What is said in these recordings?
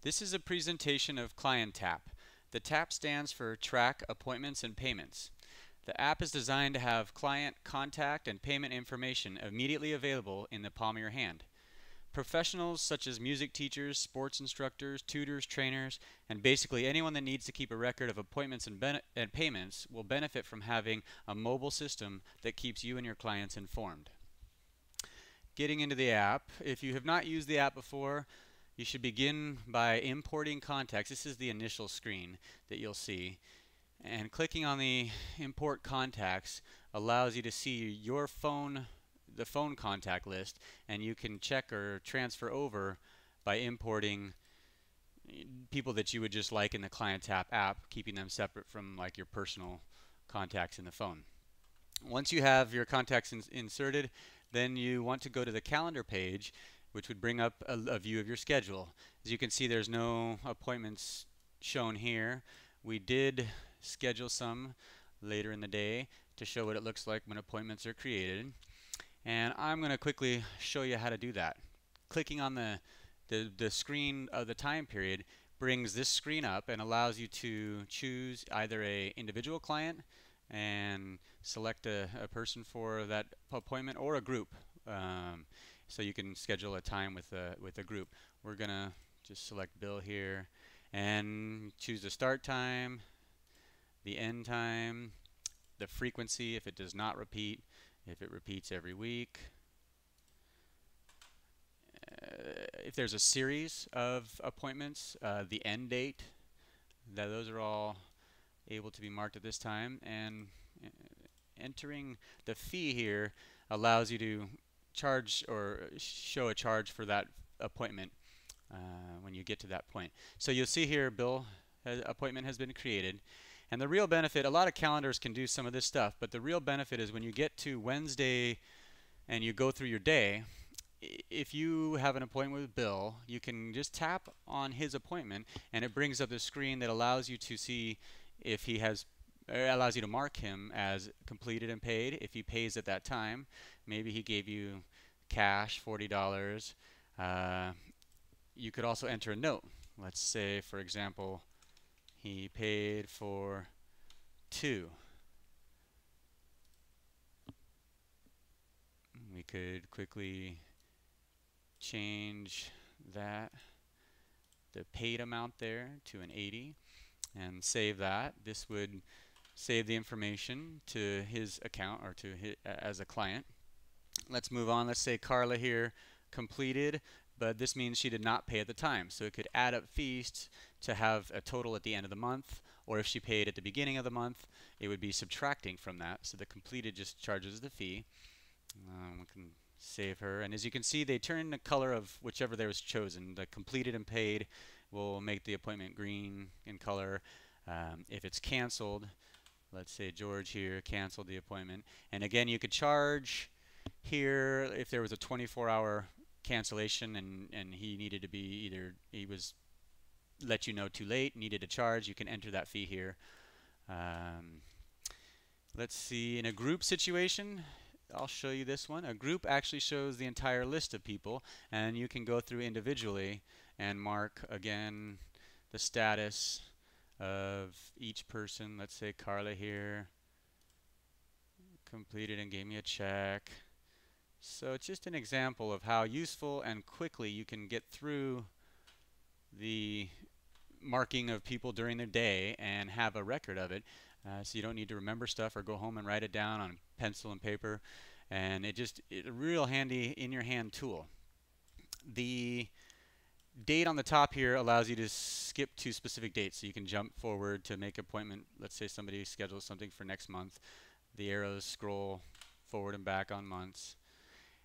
This is a presentation of ClienTAP. The TAP stands for Track Appointments and Payments. The app is designed to have client contact and payment information immediately available in the palm of your hand. Professionals such as music teachers, sports instructors, tutors, trainers, and basically anyone that needs to keep a record of appointments and payments will benefit from having a mobile system that keeps you and your clients informed. Getting into the app, if you have not used the app before, you should begin by importing contacts. This is the initial screen that you'll see. And clicking on the import contacts allows you to see your phone, the phone contact list, and you can check or transfer over by importing people that you would just like in the ClienTAP app, keeping them separate from like your personal contacts in the phone. Once you have your contacts inserted, then you want to go to the calendar page, which would bring up a view of your schedule. As you can see, there's no appointments shown here. We did schedule some later in the day to show what it looks like when appointments are created. And I'm going to quickly show you how to do that. Clicking on the screen of the time period brings this screen up and allows you to choose either a individual client and select a person for that appointment or a group. So you can schedule a time with a group. We're gonna just select Bill here and choose the start time, the end time, the frequency if it does not repeat, if it repeats every week. If there's a series of appointments, the end date, those are all able to be marked at this time, and entering the fee here allows you to charge or show a charge for that appointment when you get to that point. So you'll see here Bill appointment has been created, and the real benefit, a lot of calendars can do some of this stuff, but the real benefit is when you get to Wednesday and you go through your day, if you have an appointment with Bill, you can just tap on his appointment and it brings up the screen that allows you to see if he has, allows you to mark him as completed and paid if he pays at that time. Maybe he gave you cash, $40. You could also enter a note. Let's say, for example, he paid for 2. We could quickly change that, the paid amount there, to an 80 and save that. This would save the information to his account or to his, as a client. Let's move on. Let's say Carla here completed, but this means she did not pay at the time. So it could add up fees to have a total at the end of the month, or if she paid at the beginning of the month, it would be subtracting from that. So the completed just charges the fee. We can save her, and as you can see, they turn the color of whichever there was chosen. The completed and paid will make the appointment green in color. If it's canceled, let's say George here canceled the appointment, and again you could charge here if there was a 24-hour cancellation and he needed to be either he was let you know too late, needed to charge, you can enter that fee here. Let's see, in a group situation, I'll show you this one. A group actually shows the entire list of people, and you can go through individually and mark again the status of each person. Let's say Carla here completed and gave me a check. So it's just an example of how useful and quickly you can get through the marking of people during their day and have a record of it. So you don't need to remember stuff or go home and write it down on pencil and paper, and it's a real handy in your hand tool. The date on the top here allows you to skip to specific dates, so you can jump forward to make an appointment. Let's say somebody schedules something for next month. The arrows scroll forward and back on months.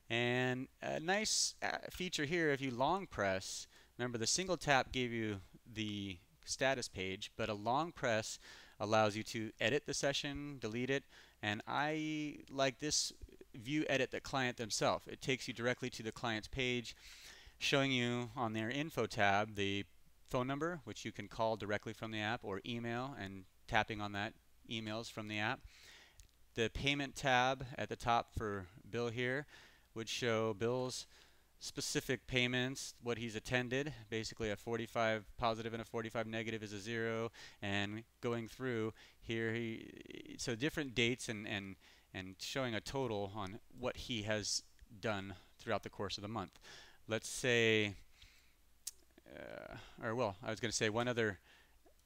And a nice feature here, if you long press, remember the single tap gave you the status page, but a long press allows you to edit the session, delete it, and I like this view edit the client themselves. It takes you directly to the client's page, showing you on their info tab the phone number, which you can call directly from the app, or email, and tapping on that emails from the app. The payment tab at the top for Bill here would show Bill's specific payments, what he's attended. Basically a 45 positive and a 45 negative is a 0, and going through here, so different dates and showing a total on what he has done throughout the course of the month. Let's say, I was going to say one other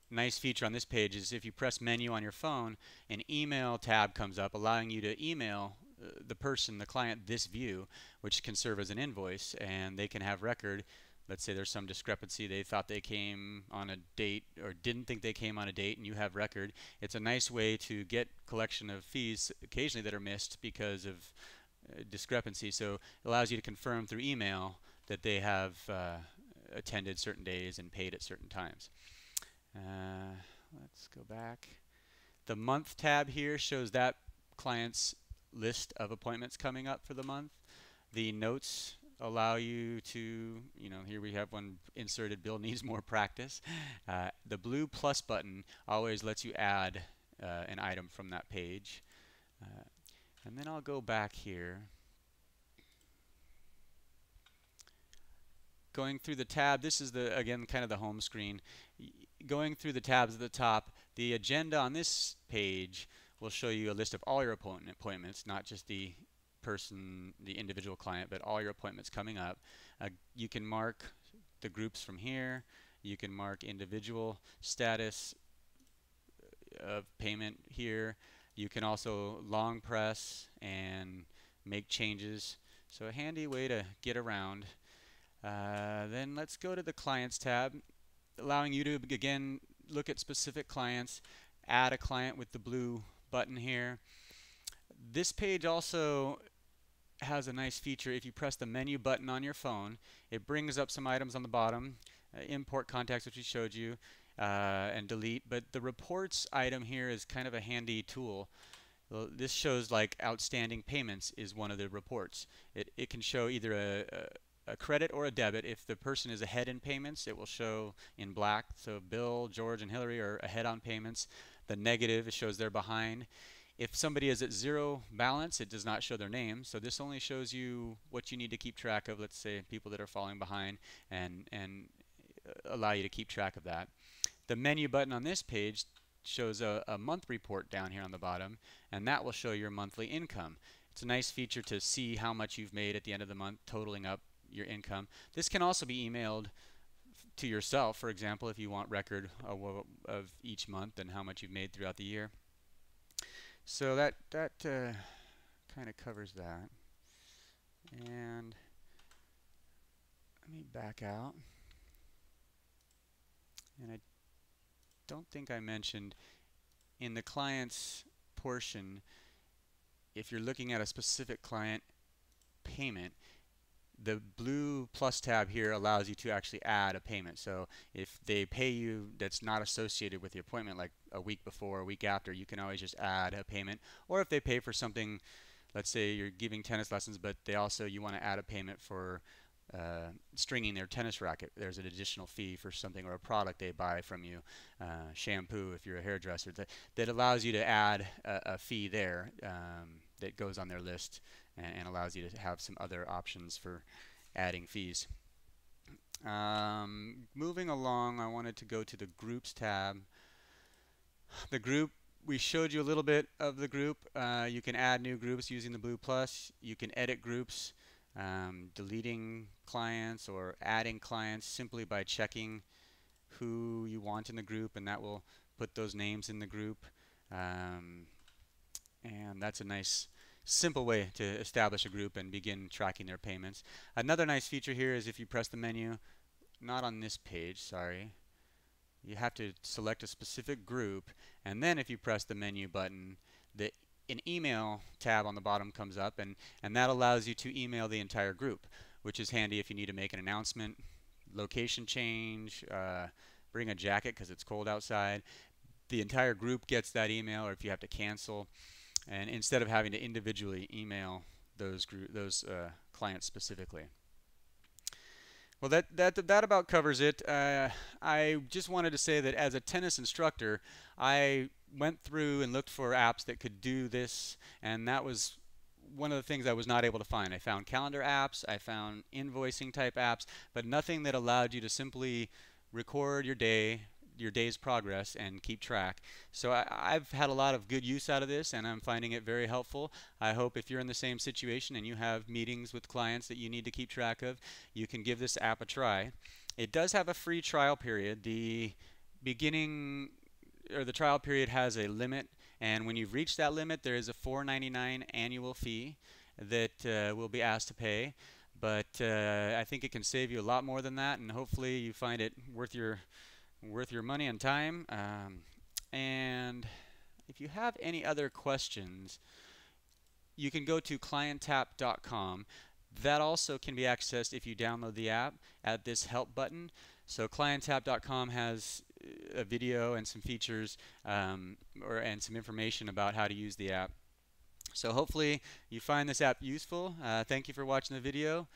nice feature on this page is if you press menu on your phone, an email tab comes up allowing you to email the client, this view, which can serve as an invoice, and they can have record. Let's say there's some discrepancy, they thought they came on a date or didn't think they came on a date, and you have record. It's a nice way to get collection of fees occasionally that are missed because of discrepancy. So it allows you to confirm through email that they have attended certain days and paid at certain times. Let's go back. The month tab here shows that client's list of appointments coming up for the month. The notes allow you to, here we have one inserted, Bill needs more practice. The blue plus button always lets you add an item from that page. And then I'll go back here. Going through the tab, this is again kind of the home screen. Going through the tabs at the top, the agenda on this page will show you a list of all your appointments, not just the individual client, but all your appointments coming up. You can mark the groups from here. You can mark individual status of payment here. You can also long press and make changes. So a handy way to get around. Then let's go to the Clients tab, allowing you to again look at specific clients, add a client with the blue button here. This page also has a nice feature. If you press the menu button on your phone, it brings up some items on the bottom, import contacts, which we showed you, and delete. But the reports item here is kind of a handy tool. This shows like outstanding payments is one of the reports. It can show either a credit or a debit. If the person is ahead in payments, it will show in black. So Bill, George, and Hillary are ahead on payments. The negative, it shows they're behind. If somebody is at zero balance, it does not show their name. So this only shows you what you need to keep track of. Let's say people that are falling behind, and allow you to keep track of that. The menu button on this page shows a month report down here on the bottom, and that will show your monthly income. It's a nice feature to see how much you've made at the end of the month, totaling up your income. This can also be emailed to yourself, for example, if you want record of each month and how much you've made throughout the year. So that kind of covers that. And let me back out. And I don't think I mentioned in the clients portion, if you're looking at a specific client payment, the blue plus tab here allows you to actually add a payment. So if they pay you that's not associated with the appointment, like a week before, a week after, you can always just add a payment. Or if they pay for something, let's say you're giving tennis lessons, but you want to add a payment for stringing their tennis racket. There's an additional fee for something, or a product they buy from you, shampoo if you're a hairdresser, that allows you to add a fee there that goes on their list, and allows you to have some other options for adding fees. Moving along, I wanted to go to the Groups tab. The group, we showed you a little bit of the group. You can add new groups using the blue plus. You can edit groups, deleting clients or adding clients simply by checking who you want in the group, and that will put those names in the group. And that's a nice simple way to establish a group and begin tracking their payments. Another nice feature here is if you press the menu, not on this page, sorry, you have to select a specific group, and then if you press the menu button, an email tab on the bottom comes up, and that allows you to email the entire group, which is handy if you need to make an announcement, location change, bring a jacket because it's cold outside. The entire group gets that email, or if you have to cancel, and instead of having to individually email those clients specifically. Well, that about covers it. I just wanted to say that as a tennis instructor, I went through and looked for apps that could do this, and that was one of the things I was not able to find. I found calendar apps, I found invoicing type apps, but nothing that allowed you to simply record your day, your day's progress, and keep track. So I've had a lot of good use out of this, and I'm finding it very helpful. I hope if you're in the same situation and you have meetings with clients that you need to keep track of, you can give this app a try. It does have a free trial period. The beginning or the trial period has a limit, and when you've reached that limit, there is a $4.99 annual fee that will be asked to pay. But I think it can save you a lot more than that, and hopefully you find it worth your money and time. And if you have any other questions, you can go to ClienTAP.com. That also can be accessed if you download the app at this help button. So ClienTAP.com has a video and some features and some information about how to use the app. So hopefully you find this app useful. Thank you for watching the video,